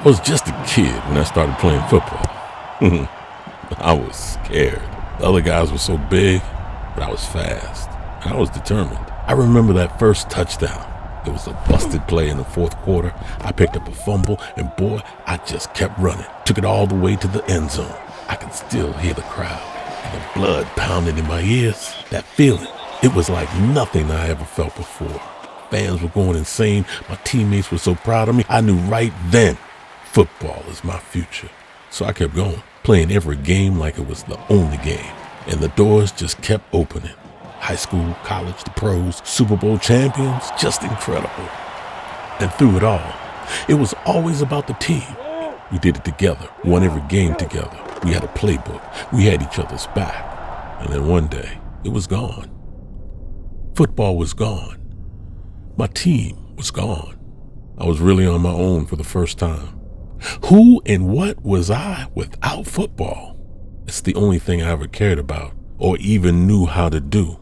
I was just a kid when I started playing football. I was scared. The other guys were so big, but I was fast. And I was determined. I remember that first touchdown. It was a busted play in the fourth quarter. I picked up a fumble, and boy, I just kept running. Took it all the way to the end zone. I can still hear the crowd and the blood pounding in my ears. That feeling, it was like nothing I ever felt before. Fans were going insane. My teammates were so proud of me. I knew right then, football is my future. So I kept going, playing every game like it was the only game. And the doors just kept opening. High school, college, the pros, Super Bowl champions, just incredible. And through it all, it was always about the team. We did it together, won every game together. We had a playbook. We had each other's back. And then one day, it was gone. Football was gone. My team was gone. I was really on my own for the first time. Who and what was I without football? It's the only thing I ever cared about or even knew how to do.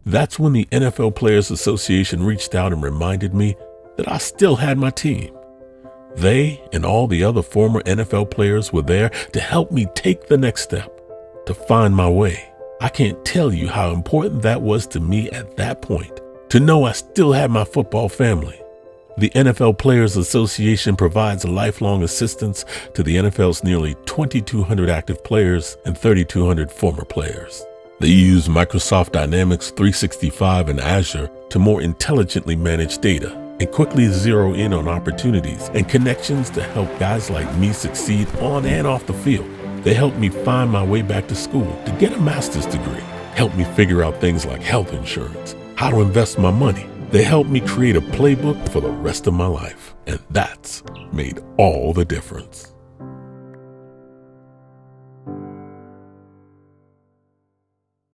That's when the NFL Players Association reached out and reminded me that I still had my team. They and all the other former NFL players were there to help me take the next step, to find my way. I can't tell you how important that was to me at that point, to know I still had my football family. The NFL Players Association provides lifelong assistance to the NFL's nearly 2,200 active players and 3,200 former players. They use Microsoft Dynamics 365 and Azure to more intelligently manage data and quickly zero in on opportunities and connections to help guys like me succeed on and off the field. They helped me find my way back to school to get a master's degree, helped me figure out things like health insurance, how to invest my money. They helped me create a playbook for the rest of my life, and that's made all the difference.